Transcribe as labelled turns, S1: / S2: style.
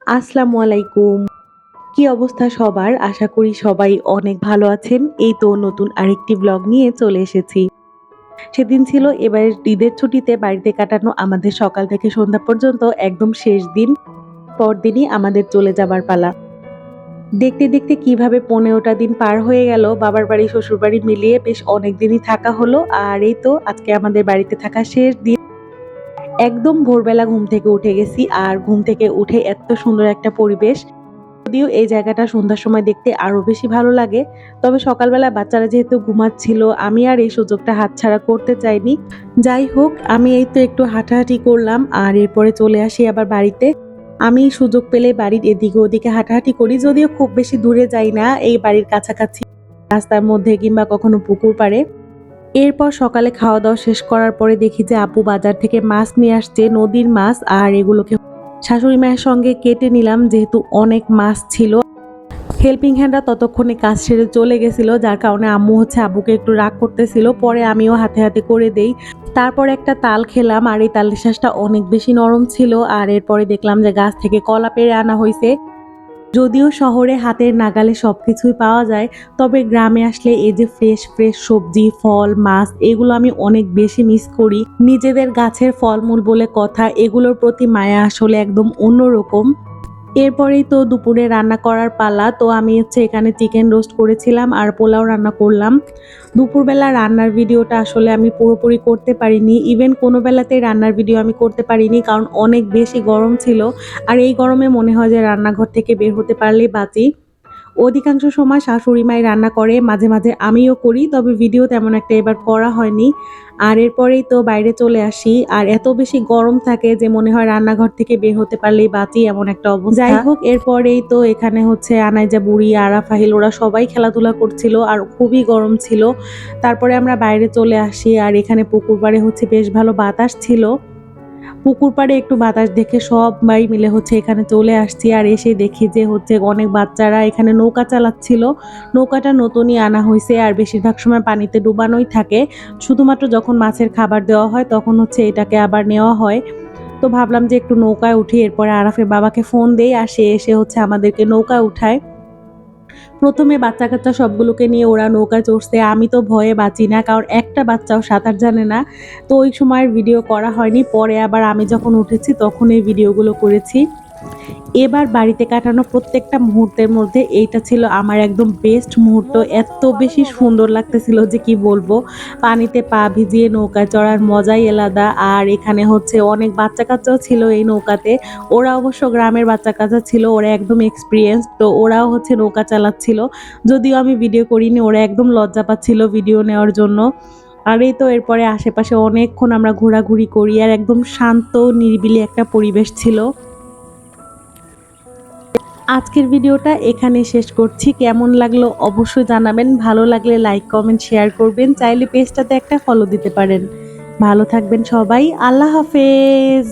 S1: আসসালামু আলাইকুম। কি অবস্থা সবার? আশা করি সবাই অনেক ভালো আছেন। এই তো নতুন আরেকটি ব্লগ নিয়ে চলে এসেছি। সেদিন ছিল এবারের ঈদের ছুটিতে বাড়িতে কাটানো আমাদের সকাল থেকে সন্ধ্যা পর্যন্ত একদম শেষ দিন। পরদিনই আমাদের চলে যাবার পালা। দেখতে, দেখতে কিভাবে ১৫টা দিন পার হয়ে গেল বাবার বাড়ি, শ্বশুর বাড়ি মিলিয়ে বেশ অনেকদিনই থাকা হলো। আর এই তো আজকে আমাদের বাড়িতে থাকা শেষ দিন। একদম ভোরবেলা ঘুম থেকে উঠে গেছি। আর ঘুম থেকে উঠে এত সুন্দর একটা পরিবেশ। যদিও এই জায়গাটা সন্ধ্যার সময় দেখতে আরো বেশি ভালো লাগে, তবে সকালবেলা বাচ্চারা যেহেতু ঘুমাচ্ছিল আমি আর এই সুযোগটা হাতছাড়া করতে চাইনি। যাই হোক, আমি এই তো একটু হাঁটাহাঁটি করলাম আর এরপরে চলে আসি আবার বাড়িতে। আমি সুযোগ পেলে বাড়ির এদিকে ওদিকে হাঁটাহাঁটি করি, যদিও খুব বেশি দূরে যাই না, এই বাড়ির কাছাকাছি রাস্তার মধ্যে কিংবা কখনো পুকুর পাড়ে। এরপর সকালে খাওয়া দাওয়া শেষ করার পরে দেখি যে আপু বাজার থেকে মাছ নিয়ে আসছে, নদীর মাছ। আর এগুলোকে শাশুড়ি মায়ের সঙ্গে কেটে নিলাম, যেহেতু অনেক মাছ ছিল। হেল্পিং হ্যান্ডরা ততক্ষণে কাজ সেরে চলে গেছিল, যার কারণে আম্মু আব্বুকে একটু রাগ করতেছিল। পরে আমিও হাতে হাতে করে দেই। তারপর একটা তাল খেলাম, আর এই তালের শাঁসটা অনেক বেশি নরম ছিল। আর এরপরে দেখলাম যে গাছ থেকে কলা পেড়ে আনা হয়েছে। যদিও শহরে হাতের নাগালে সবকিছুই পাওয়া যায়, তবে গ্রামে আসলে এই যে ফ্রেশ ফ্রেশ সবজি, ফল, মাছ, এগুলো আমি অনেক বেশি মিস করি। নিজেদের গাছের ফলমূল বলে কথা, এগুলোর প্রতি মায়া আসলে একদম অন্যরকম। এরপরেই তো দুপুরে রান্না করার পালা। তো আমি এখানে চিকেন রোস্ট করেছিলাম আর পোলাও রান্না করলাম। দুপুরবেলা রান্নার ভিডিওটা আসলে আমি পুরোপুরি করতে পারিনি। ইভেন কোনো বেলাতেই রান্নার ভিডিও আমি করতে পারিনি, কারণ অনেক বেশি গরম ছিল। আর এই গরমে মনে হয় যে রান্নাঘর থেকে বের হতে পারলেই বাঁচি। অধিকাংশ সময় শাশুড়ি মাই রান্না করে, মাঝে মাঝে আমিও করি, তবে ভিডিও তেমন একটা এবার করা হয়নি। আর এরপরেই তো বাইরে চলে আসি। আর এত বেশি গরম থাকে যে মনে হয় রান্নাঘর থেকে বের হতে পারলেই বাঁচি, এমন একটা অবস্থা। যাই হোক, এরপরেই তো এখানে আনাইজা বুড়ি আর আফাহিল ওরা সবাই খেলাধুলা করছিল আর খুবই গরম ছিল। তারপরে আমরা বাইরে চলে আসি, আর এখানে পুকুর পাড়ে বেশ ভালো বাতাস ছিল। পুকুর পাড়ে একটু বাতাস দেখে সবাই মিলে এখানে চলে আসছি। আর এসে দেখি যে অনেক বাচ্চারা এখানে নৌকা চালাচ্ছিল। নৌকাটা নতুনই আনা হয়েছে আর বেশিরভাগ সময় পানিতে ডুবানোই থাকে। শুধুমাত্র যখন মাছের খাবার দেওয়া হয় তখন এটাকে আবার নেওয়া হয়। তো ভাবলাম যে একটু নৌকায় উঠি, এরপরে আরাফের বাবাকে ফোন দেই আর সে এসে আমাদেরকে নৌকায় উঠায়। প্রথমে বাচ্চা কাচ্চা সবগুলোকে নিয়ে ওরা নৌকায় চড়ছে। আমি তো ভয়ে বাঁচি না, কারণ একটা বাচ্চাও সাঁতার জানে না। তো ওই সময়ের ভিডিও করা হয়নি। পরে আবার আমি যখন উঠেছি তখন এই ভিডিওগুলো করেছি। এবার বাড়িতে কাটানো প্রত্যেকটা মুহূর্তের মধ্যে এইটা ছিল আমার একদম বেস্ট মুহূর্ত। এত বেশি সুন্দর লাগতেছিল যে কি বলবো। পানিতে পা ভিজিয়ে নৌকায় চড়ার মজাই আলাদা। আর এখানে অনেক বাচ্চা কাচ্চাও ছিল এই নৌকাতে। ওরা অবশ্য গ্রামের বাচ্চা কাচ্চা ছিল, ওরা একদম এক্সপিরিয়েন্স। তো ওরাও নৌকা চালাচ্ছিল। যদিও আমি ভিডিও করিনি, ওরা একদম লজ্জা পাচ্ছিল ভিডিও নেওয়ার জন্য। আর এই তো এরপরে আশেপাশে অনেকক্ষণ আমরা ঘোরাঘুরি করি, আর একদম শান্ত নিরিবিলি একটা পরিবেশ ছিল। আজকের ভিডিওটা এখানে শেষ করছি। কেমন লাগলো অবশ্যই জানাবেন। ভালো লাগলে লাইক, কমেন্ট, শেয়ার করবেন। চাইলে পেজটাতে একটা ফলো দিতে পারেন। ভালো থাকবেন সবাই। আল্লাহ হাফেজ।